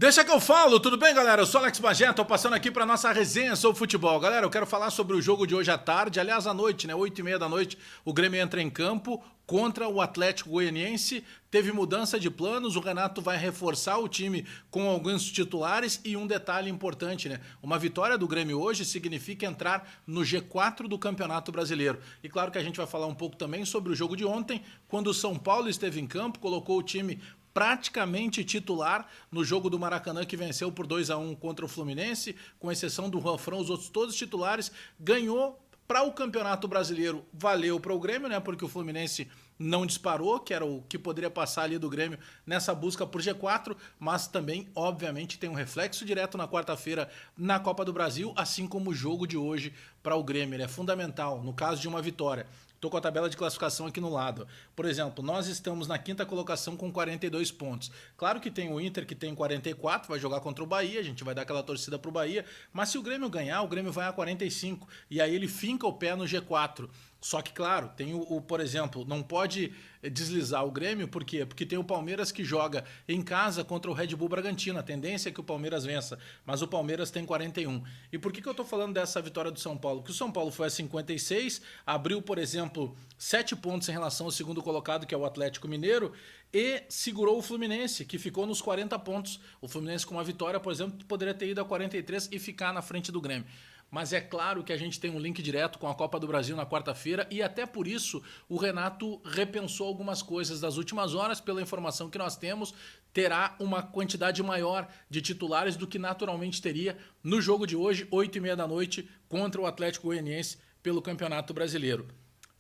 Deixa que eu falo, tudo bem, galera? Eu sou Alex Bagé, tô passando aqui pra nossa resenha sobre futebol. Galera, eu quero falar sobre o jogo de hoje à tarde, aliás, à noite, né? 8h30 da noite, o Grêmio entra em campo contra o Atlético Goianiense. Teve mudança de planos, o Renato vai reforçar o time com alguns titulares e um detalhe importante, né? Uma vitória do Grêmio hoje significa entrar no G4 do Campeonato Brasileiro. E claro que a gente vai falar um pouco também sobre o jogo de ontem, quando o São Paulo esteve em campo, colocou o time praticamente titular no jogo do Maracanã, que venceu por 2-1 contra o Fluminense, com exceção do Juanfran, os outros todos titulares, ganhou para o Campeonato Brasileiro, valeu para o Grêmio, né? Porque o Fluminense não disparou, que era o que poderia passar ali do Grêmio nessa busca por G4, mas também, obviamente, tem um reflexo direto na quarta-feira na Copa do Brasil, assim como o jogo de hoje para o Grêmio. É fundamental, no caso de uma vitória. Estou com a tabela de classificação aqui no lado. Por exemplo, nós estamos na quinta colocação com 42 pontos. Claro que tem o Inter que tem 44, vai jogar contra o Bahia, a gente vai dar aquela torcida pro Bahia, mas se o Grêmio ganhar, o Grêmio vai a 45 e aí ele finca o pé no G4. Só que, claro, tem por exemplo, não pode deslizar o Grêmio, por quê? Porque tem o Palmeiras que joga em casa contra o Red Bull Bragantino. A tendência é que o Palmeiras vença, mas o Palmeiras tem 41. E por que eu tô falando dessa vitória do São Paulo? Porque o São Paulo foi a 56, abriu, por exemplo, 7 pontos em relação ao segundo colocado, que é o Atlético Mineiro, e segurou o Fluminense, que ficou nos 40 pontos. O Fluminense com uma vitória, por exemplo, poderia ter ido a 43 e ficar na frente do Grêmio. Mas é claro que a gente tem um link direto com a Copa do Brasil na quarta-feira e até por isso o Renato repensou algumas coisas das últimas horas. Pela informação que nós temos, terá uma quantidade maior de titulares do que naturalmente teria no jogo de hoje, 8h30 da noite, contra o Atlético Goianiense pelo Campeonato Brasileiro.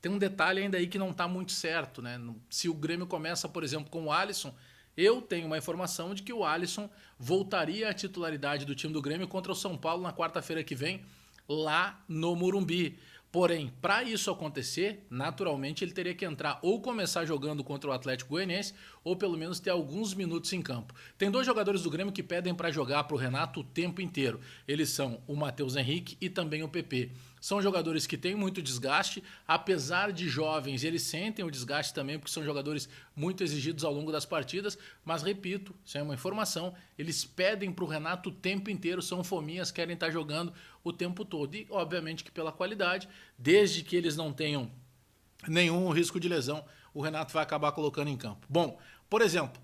Tem um detalhe ainda aí que não está muito certo, né? Se o Grêmio começa, por exemplo, com o Alisson, eu tenho uma informação de que o Alisson voltaria à titularidade do time do Grêmio contra o São Paulo na quarta-feira que vem, lá no Morumbi. Porém, para isso acontecer, naturalmente ele teria que entrar ou começar jogando contra o Atlético Goianiense ou pelo menos ter alguns minutos em campo. Tem dois jogadores do Grêmio que pedem para jogar para o Renato o tempo inteiro. Eles são o Matheus Henrique e também o PP. São jogadores que têm muito desgaste, apesar de jovens, eles sentem o desgaste também, porque são jogadores muito exigidos ao longo das partidas, mas repito, isso é uma informação, eles pedem para o Renato o tempo inteiro, são fominhas, querem estar jogando o tempo todo. E obviamente que pela qualidade, desde que eles não tenham nenhum risco de lesão, o Renato vai acabar colocando em campo. Bom, por exemplo,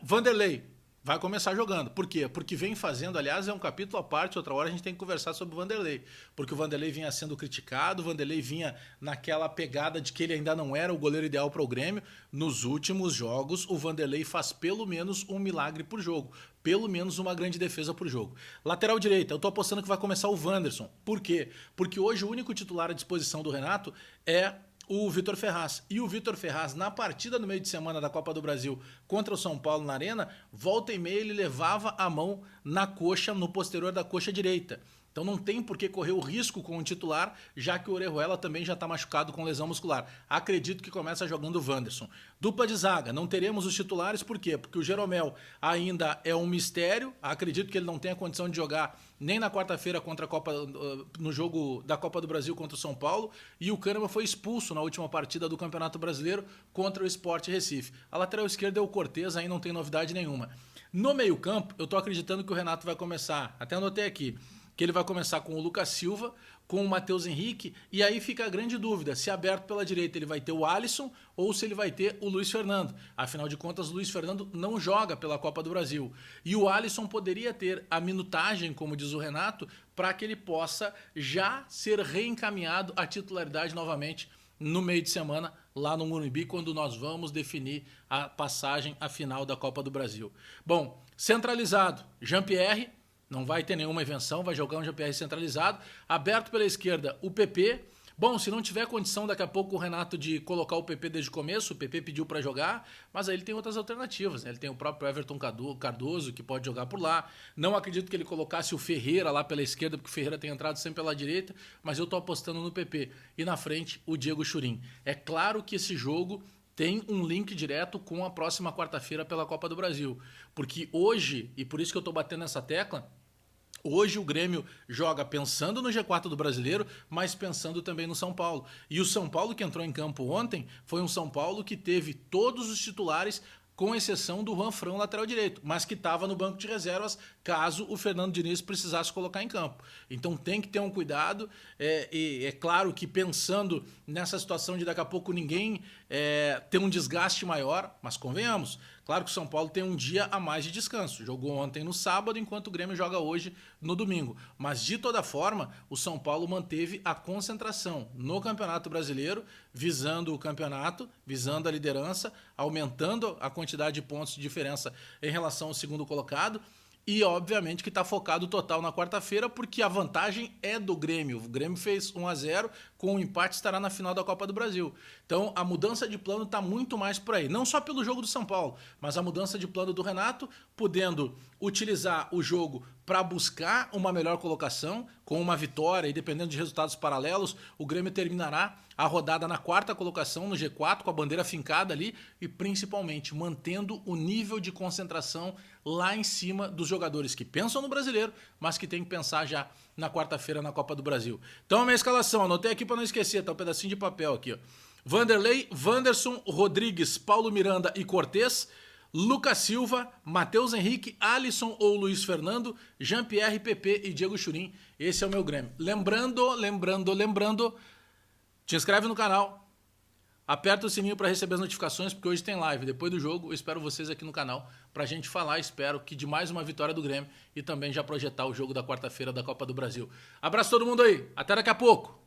Vanderlei vai começar jogando. Por quê? Porque vem fazendo, aliás, é um capítulo à parte, outra hora a gente tem que conversar sobre o Vanderlei. Porque o Vanderlei vinha sendo criticado, o Vanderlei vinha naquela pegada de que ele ainda não era o goleiro ideal para o Grêmio. Nos últimos jogos, o Vanderlei faz pelo menos um milagre por jogo. Pelo menos uma grande defesa por jogo. Lateral direita, eu tô apostando que vai começar o Wanderson. Por quê? Porque hoje o único titular à disposição do Renato é o Vitor Ferraz. E o Vitor Ferraz, na partida no meio de semana da Copa do Brasil contra o São Paulo na Arena, volta e meia ele levava a mão na coxa, no posterior da coxa direita. Então não tem por que correr o risco com o titular, já que o Orejuela também já está machucado com lesão muscular. Acredito que começa jogando o Wanderson. Dupla de zaga, não teremos os titulares, por quê? Porque o Jeromel ainda é um mistério, acredito que ele não tenha condição de jogar nem na quarta-feira contra a Copa, no jogo da Copa do Brasil contra o São Paulo, e o Kahneman foi expulso na última partida do Campeonato Brasileiro contra o Sport Recife. A lateral esquerda é o Cortez, aí não tem novidade nenhuma. No meio-campo, eu estou acreditando que o Renato vai começar, até anotei aqui, que ele vai começar com o Lucas Silva, com o Matheus Henrique, e aí fica a grande dúvida, se aberto pela direita ele vai ter o Alisson ou se ele vai ter o Luiz Fernando. Afinal de contas, o Luiz Fernando não joga pela Copa do Brasil. E o Alisson poderia ter a minutagem, como diz o Renato, para que ele possa já ser reencaminhado à titularidade novamente no meio de semana, lá no Morumbi, quando nós vamos definir a passagem à final da Copa do Brasil. Bom, centralizado, Jean-Pierre, não vai ter nenhuma invenção, vai jogar um GPR centralizado. Aberto pela esquerda, o PP. Bom, se não tiver condição daqui a pouco o Renato de colocar o PP desde o começo, o PP pediu para jogar, mas aí ele tem outras alternativas, né? Ele tem o próprio Everton Cardoso, que pode jogar por lá. Não acredito que ele colocasse o Ferreira lá pela esquerda, porque o Ferreira tem entrado sempre pela direita, mas eu tô apostando no PP. E na frente, o Diego Churin. É claro que esse jogo tem um link direto com a próxima quarta-feira pela Copa do Brasil. Porque hoje, e por isso que eu tô batendo nessa tecla, hoje o Grêmio joga pensando no G4 do Brasileiro, mas pensando também no São Paulo. E o São Paulo que entrou em campo ontem foi um São Paulo que teve todos os titulares com exceção do Juan Fran, lateral direito, mas que estava no banco de reservas caso o Fernando Diniz precisasse colocar em campo. Então tem que ter um cuidado, e é claro que pensando nessa situação de daqui a pouco ninguém ter um desgaste maior, mas convenhamos, claro que o São Paulo tem um dia a mais de descanso, jogou ontem no sábado, enquanto o Grêmio joga hoje no domingo, mas de toda forma o São Paulo manteve a concentração no Campeonato Brasileiro, visando o campeonato, visando a liderança, aumentando a quantidade de pontos de diferença em relação ao segundo colocado, e obviamente que está focado total na quarta-feira, porque a vantagem é do Grêmio. O Grêmio fez 1-0, com o empate estará na final da Copa do Brasil. Então a mudança de plano está muito mais por aí. Não só pelo jogo do São Paulo, mas a mudança de plano do Renato, podendo utilizar o jogo para buscar uma melhor colocação, com uma vitória, e dependendo de resultados paralelos, o Grêmio terminará a rodada na quarta colocação no G4, com a bandeira fincada ali, e principalmente mantendo o nível de concentração lá em cima dos jogadores que pensam no Brasileiro, mas que tem que pensar já na quarta-feira na Copa do Brasil. Então a minha escalação, anotei aqui para não esquecer, tá um pedacinho de papel aqui, ó. Vanderlei, Wanderson, Rodrigues, Paulo Miranda e Cortez, Lucas Silva, Matheus Henrique, Alisson ou Luiz Fernando, Jean-Pierre, Pepe e Diego Churin. Esse é o meu Grêmio. Lembrando, te inscreve no canal, aperta o sininho para receber as notificações, porque hoje tem live. Depois do jogo, eu espero vocês aqui no canal para a gente falar, espero que de mais uma vitória do Grêmio e também já projetar o jogo da quarta-feira da Copa do Brasil. Abraço todo mundo aí, até daqui a pouco!